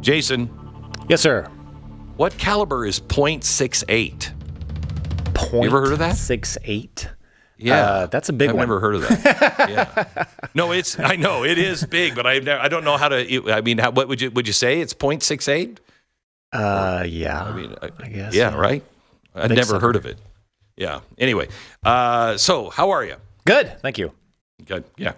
Jason, Yes, sir. what caliber is .68? Point You ever heard of that? 68. Yeah, that's a big I've one. never heard of that. Yeah, no, I know it is big, but I don't know how to. I mean, what would you say? It's .68? Yeah. I mean, I guess. Yeah, right. I'd Big never sucker. heard of it. Yeah. Anyway, so how are you? Good. Thank you. Good. Yeah.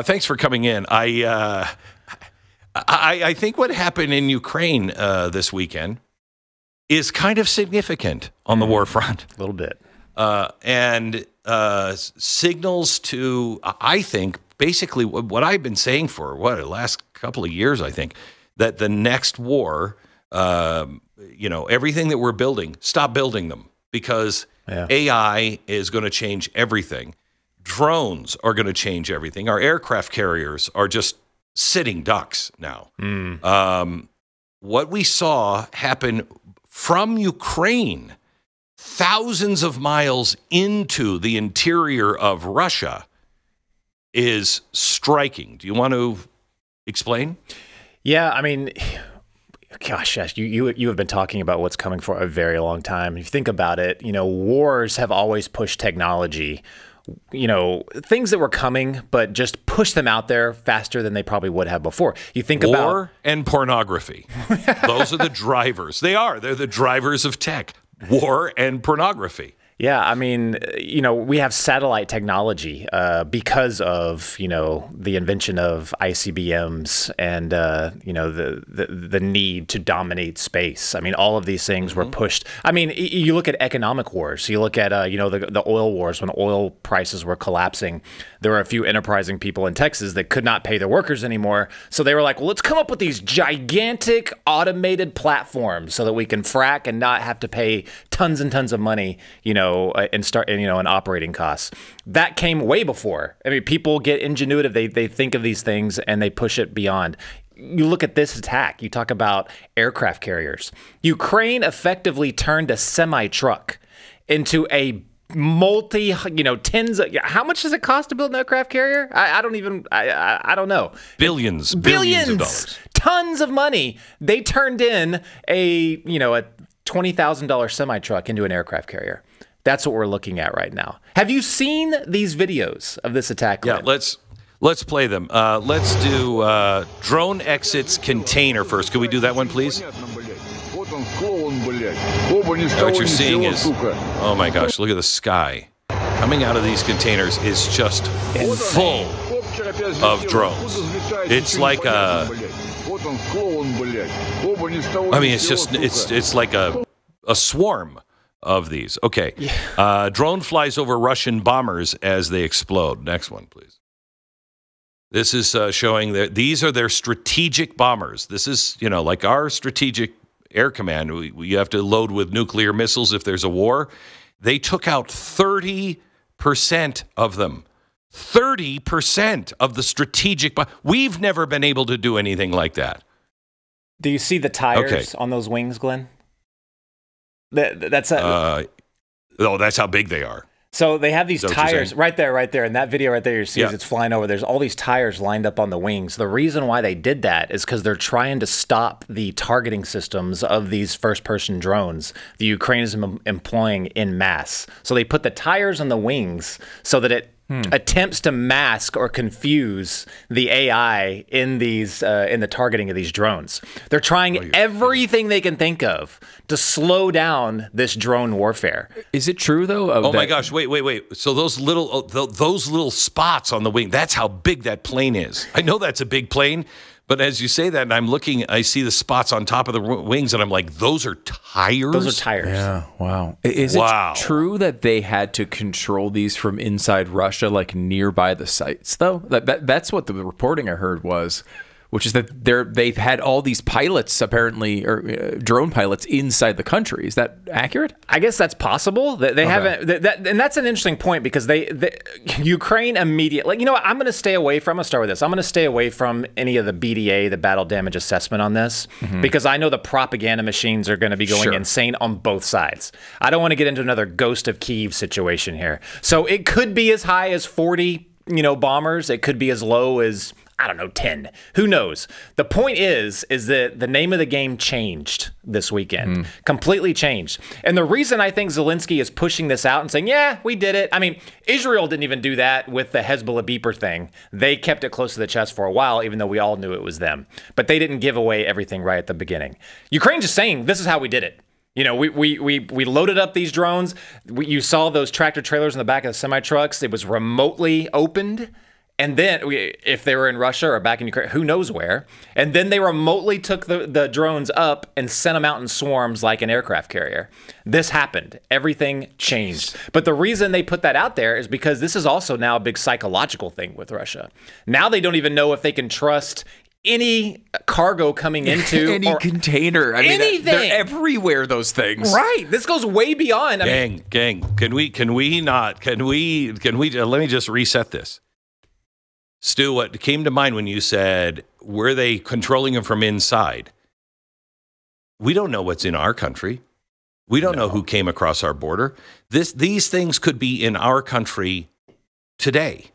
Thanks for coming in. I think what happened in Ukraine this weekend is kind of significant on the war front. A little bit. And signals to, I think, basically what I've been saying for the last couple of years, I think, that the next war, everything that we're building, stop building them, because AI is going to change everything. Drones are going to change everything. Our aircraft carriers are just sitting ducks now. What we saw happen from Ukraine, thousands of miles into the interior of Russia, is striking. Do you want to explain? Yeah, I mean, gosh, yes, you have been talking about what's coming for a very long time. If you think about it, wars have always pushed technology, things that were coming, but just push them out there faster than they probably would have before. You think about war and pornography. Those are the drivers. They're the drivers of tech. War and pornography. Yeah, I mean, we have satellite technology because of, the invention of ICBMs and, the need to dominate space. I mean, all of these things were pushed. I mean, you look at economic wars. You look at, the oil wars when oil prices were collapsing. There were a few enterprising people in Texas that could not pay their workers anymore. So they were like, well, let's come up with these gigantic automated platforms so that we can frack and not have to pay tons and tons of money, and start, in operating costs. That came way before. I mean, people get ingenuitive. They think of these things and they push it beyond. You look at this attack. You talk about aircraft carriers. Ukraine effectively turned a semi-truck into a tens of, how much does it cost to build an aircraft carrier? I don't know. Billions of dollars. Tons of money. They turned in a $20,000 semi-truck into an aircraft carrier. That's what we're looking at right now. Have you seen these videos of this attack? Yeah, let's play them. Let's do drone exits container first. Can we do that one, please? What you're seeing is, oh my gosh, look at the sky. Coming out of these containers is just full of drones. It's like a, I mean, it's like a swarm of these. Okay. Drone flies over Russian bombers as they explode. Next one, please. This is showing that these are their strategic bombers. This is, like our strategic air command. We have to load with nuclear missiles if there's a war. They took out 30% of them. 30% of the strategic. We've never been able to do anything like that. Do you see the tires on those wings, Glenn? That's how big they are. So they have these tires right there. In that video right there, you see as it's flying over, there's all these tires lined up on the wings. The reason why they did that is because they're trying to stop the targeting systems of these first-person drones the Ukraine is employing in mass. So they put the tires on the wings so that it attempts to mask or confuse the AI in these in the targeting of these drones. They're trying everything they can think of to slow down this drone warfare. Is it true though? Oh my gosh! Wait! So those little spots on the wing. That's how big that plane is. I know that's a big plane. But as you say that, and I'm looking, I see the spots on top of the wings, and I'm like, those are tires? Those are tires. Yeah, wow. Is it true that they had to control these from inside Russia, like nearby the sites, though? That's what the reporting I heard was, which is that they've had all these pilots, apparently, or drone pilots inside the country. Is that accurate? I guess that's possible. They haven't, and that's an interesting point because Ukraine immediately, you know what, I'm going to stay away from, I'll start with this. I'm going to stay away from any of the BDA, the battle damage assessment on this, because I know the propaganda machines are going to be going insane on both sides. I don't want to get into another Ghost of Kyiv situation here. So it could be as high as 40, bombers. It could be as low as, I don't know, 10. Who knows? The point is that the name of the game changed this weekend. Completely changed. And the reason I think Zelensky is pushing this out and saying, yeah, we did it. I mean, Israel didn't even do that with the Hezbollah beeper thing. They kept it close to the chest for a while, even though we all knew it was them. But they didn't give away everything right at the beginning. Ukraine's just saying, this is how we did it. You know, we loaded up these drones. You saw those tractor trailers in the back of the semi-trucks. It was remotely opened. And then, if they were in Russia or back in Ukraine, who knows where. And then they remotely took the drones up and sent them out in swarms like an aircraft carrier. This happened. Everything changed. But the reason they put that out there is because this is also now a big psychological thing with Russia. Now they don't even know if they can trust any cargo coming into any container. I mean, they're everywhere, those things. Right. This goes way beyond. Gang, can we let me just reset this. Stu, what came to mind when you said, were they controlling them from inside? We don't know what's in our country. We don't know who came across our border. These things could be in our country today.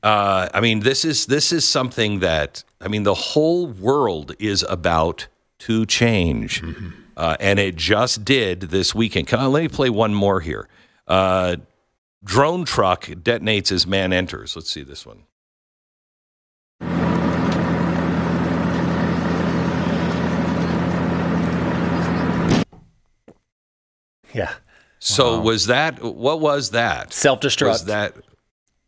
I mean, this is something that, I mean, the whole world is about to change. And it just did this weekend. Let me play one more here. Drone truck detonates as man enters. Let's see this one. Yeah. So what was that? Self-destruct. Was that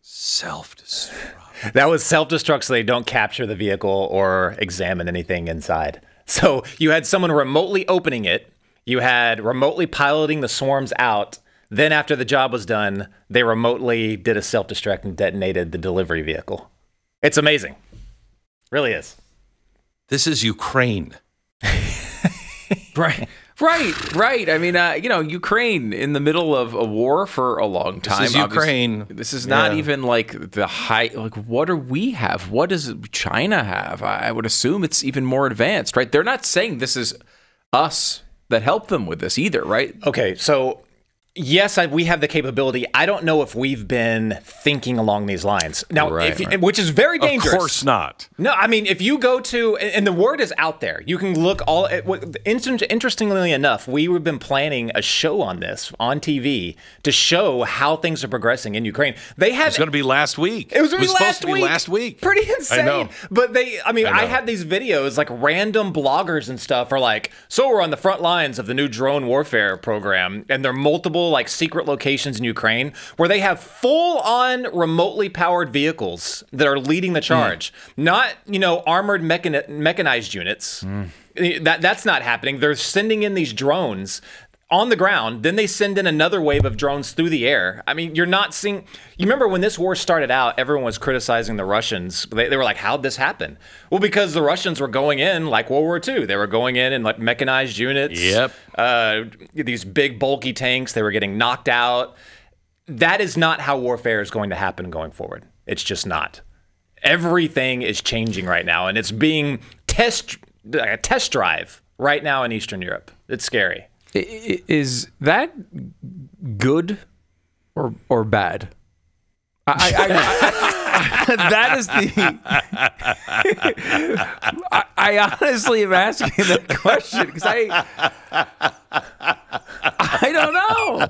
self-destruct? That was self-destruct so they don't capture the vehicle or examine anything inside. So you had someone remotely opening it. You had remotely piloting the swarms out. Then after the job was done, they remotely did a self-destruct and detonated the delivery vehicle. It's amazing. Really is. This is Ukraine. Right. I mean, Ukraine in the middle of a war for a long time. This is Ukraine. This is not even like the high. Like, what do we have? What does China have? I would assume it's even more advanced, right? They're not saying this is us that helped them with this either, right? Okay, so yes, we have the capability. I don't know if we've been thinking along these lines. Now, which is very dangerous. Of course not. No, I mean, if you go to, and the word is out there, you can look all, interestingly enough, we've been planning a show on this on TV to show how things are progressing in Ukraine. It was going to be last week. It was supposed to be last week. Pretty insane. I know. But I had these videos, like random bloggers and stuff are like, so we're on the front lines of the new drone warfare program, and there are multiple like secret locations in Ukraine where they have full-on remotely powered vehicles that are leading the charge. Not, armored mechanized units. That's not happening. They're sending in these drones on the ground. Then they send in another wave of drones through the air. I mean, you're not seeing... You remember when this war started out, everyone was criticizing the Russians. They were like, how'd this happen? Well, because the Russians were going in like World War II. They were going in like mechanized units. Yep. These big bulky tanks. They were getting knocked out. That is not how warfare is going to happen going forward. It's just not. Everything is changing right now, and it's being a test drive right now in Eastern Europe. It's scary. Is that good or bad? That is the. I honestly am asking that question because I don't know.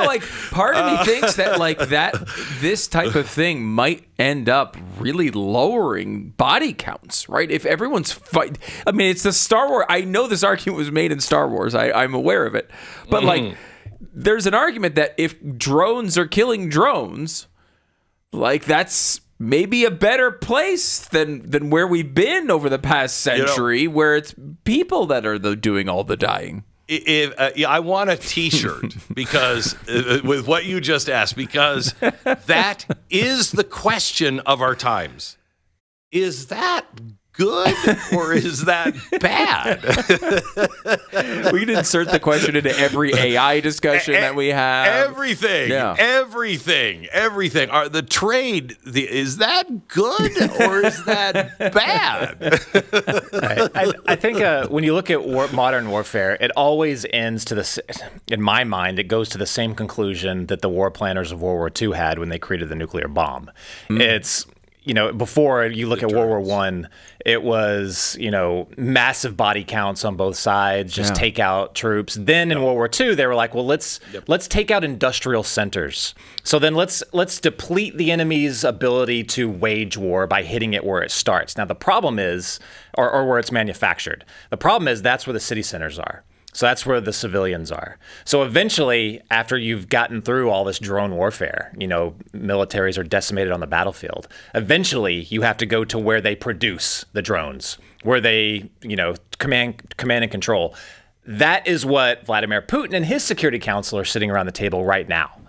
Like, part of me thinks that this type of thing might end up really lowering body counts, right? If everyone's fight, I mean, it's the Star Wars. I know this argument was made in Star Wars. I'm aware of it, but like, there's an argument that if drones are killing drones, like that's maybe a better place than where we've been over the past century, where it's people that are doing all the dying. I want a T-shirt because with what you just asked, because that is the question of our times. Is that good or is that bad? We can insert the question into every AI discussion that we have. Everything. The trade, is that good or is that bad? I think when you look at modern warfare, it always ends in my mind, it goes to the same conclusion that the war planners of World War II had when they created the nuclear bomb. It's, you know, before you look at World War I, it was, you know, massive body counts on both sides, just take out troops. Then in World War II, they were like, well, let's take out industrial centers. So then let's deplete the enemy's ability to wage war by hitting it where it starts. Now the problem is, or where it's manufactured. The problem is that's where the city centers are. So that's where the civilians are. So eventually, after you've gotten through all this drone warfare, you know, militaries are decimated on the battlefield. Eventually, you have to go to where they produce the drones, where they, you know, command and control. That is what Vladimir Putin and his Security Council are sitting around the table right now.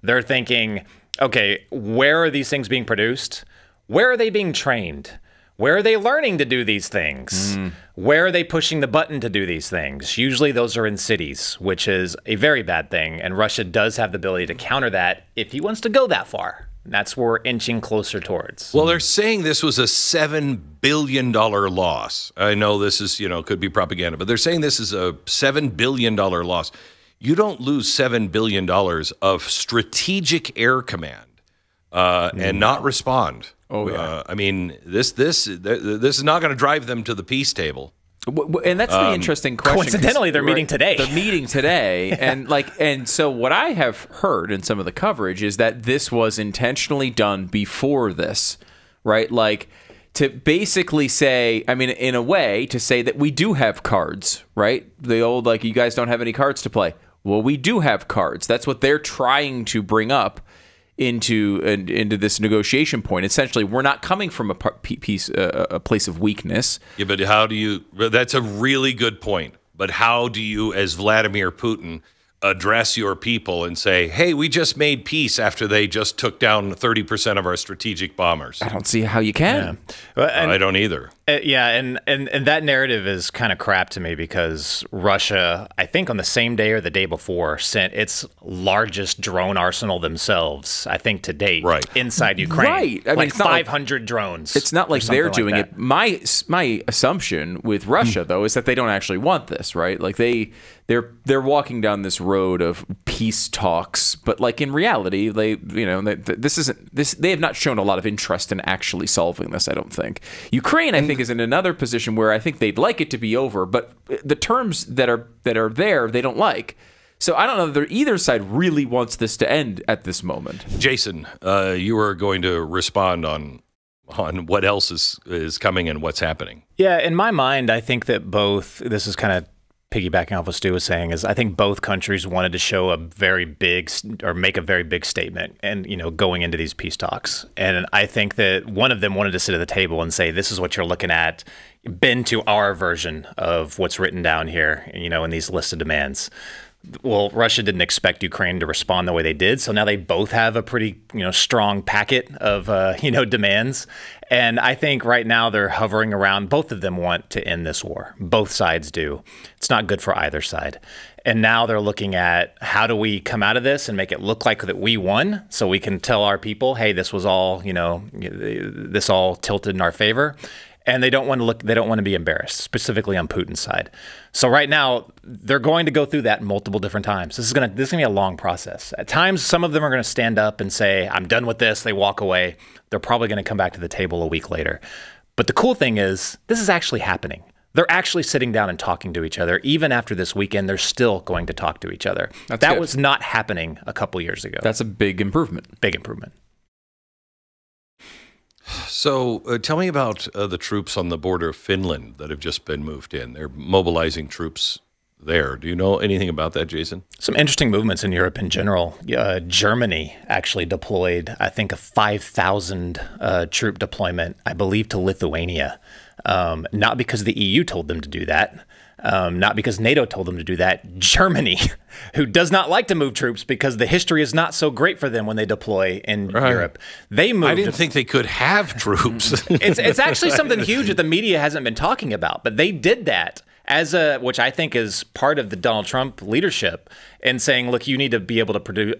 They're thinking, okay, where are these things being produced? Where are they being trained? Where are they learning to do these things? Where are they pushing the button to do these things? Usually those are in cities, which is a very bad thing. And Russia does have the ability to counter that if he wants to go that far. And that's where we're inching closer towards. Well, they're saying this was a $7 billion loss. I know this is, you know, could be propaganda, but they're saying this is a $7 billion loss. You don't lose $7 billion of strategic air command and not respond. Oh yeah. I mean, this is not going to drive them to the peace table. And that's the interesting question. Coincidentally, they're meeting today. They're meeting today, and so what I have heard in some of the coverage is that this was intentionally done before this, right? Like to basically say, I mean, in a way, to say that we do have cards, right? The old like, you guys don't have any cards to play. Well, we do have cards. That's what they're trying to bring up into this negotiation point. Essentially, we're not coming from a place of weakness. Yeah, but how do you? That's a really good point. But how do you, as Vladimir Putin, address your people and say, hey, we just made peace after they just took down 30% of our strategic bombers? I don't see how you can. Yeah. Well, I don't either. Yeah, and that narrative is kind of crap to me because Russia, I think on the same day or the day before, sent its largest drone arsenal themselves, I think to date, inside Ukraine. Right. I mean, like it's not 500 drones. It's not like they're doing it. My assumption with Russia, though, is that they don't actually want this, right? Like they're walking down this road of peace talks, but like in reality, they have not shown a lot of interest in actually solving this. I don't think Ukraine, I think, is in another position where I think they'd like it to be over, but the terms that are there, they don't like. So I don't know that either side really wants this to end at this moment. Jason, you were going to respond on what else is coming and what's happening. Yeah, in my mind, I think that both, this is kind of piggybacking off what Stu was saying, is I think both countries wanted to show a very big or make a very big statement and, you know, going into these peace talks. And I think that one of them wanted to sit at the table and say, this is what you're looking at, bend to our version of what's written down here, you know, in these list of demands. Well, Russia didn't expect Ukraine to respond the way they did, so now they both have a pretty, you know, strong packet of, you know, demands. And I think right now they're hovering around. Both of them want to end this war. Both sides do. It's not good for either side. And now they're looking at how do we come out of this and make it look like that we won, so we can tell our people, hey, this was all, you know, this all tilted in our favor. And they don't want to look. They don't want to be embarrassed, specifically on Putin's side. So right now, they're going to go through that multiple different times. This is gonna be a long process. At times, some of them are going to stand up and say, "I'm done with this." They walk away. They're probably going to come back to the table a week later. But the cool thing is, this is actually happening. They're actually sitting down and talking to each other. Even after this weekend, they're still going to talk to each other. That was not happening a couple years ago. That's a big improvement. Big improvement. So tell me about the troops on the border of Finland that have just been moved in. They're mobilizing troops there. Do you know anything about that, Jason? Some interesting movements in Europe in general. Germany actually deployed, I think, a 5,000 troop deployment, I believe, to Lithuania. Not because the EU told them to do that. Not because NATO told them to do that. Germany, who does not like to move troops because the history is not so great for them when they deploy in Europe. They moved. I didn't think they could have troops. It's actually something huge that the media hasn't been talking about, but they did that as which I think is part of the Donald Trump leadership in saying, look, you need to be able to produce,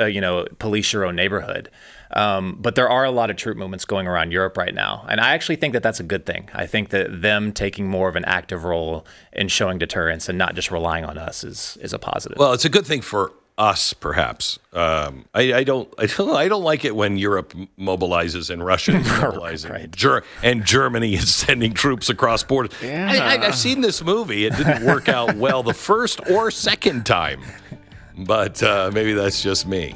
police your own neighborhood. But there are a lot of troop movements going around Europe right now. And I actually think that that's a good thing. I think that them taking more of an active role in showing deterrence and not just relying on us is a positive. Well, it's a good thing for us, perhaps. I don't like it when Europe mobilizes and Russia is mobilizing, Right. and Germany is sending troops across borders. Yeah. I've seen this movie. It didn't work out well the first or second time, but maybe that's just me.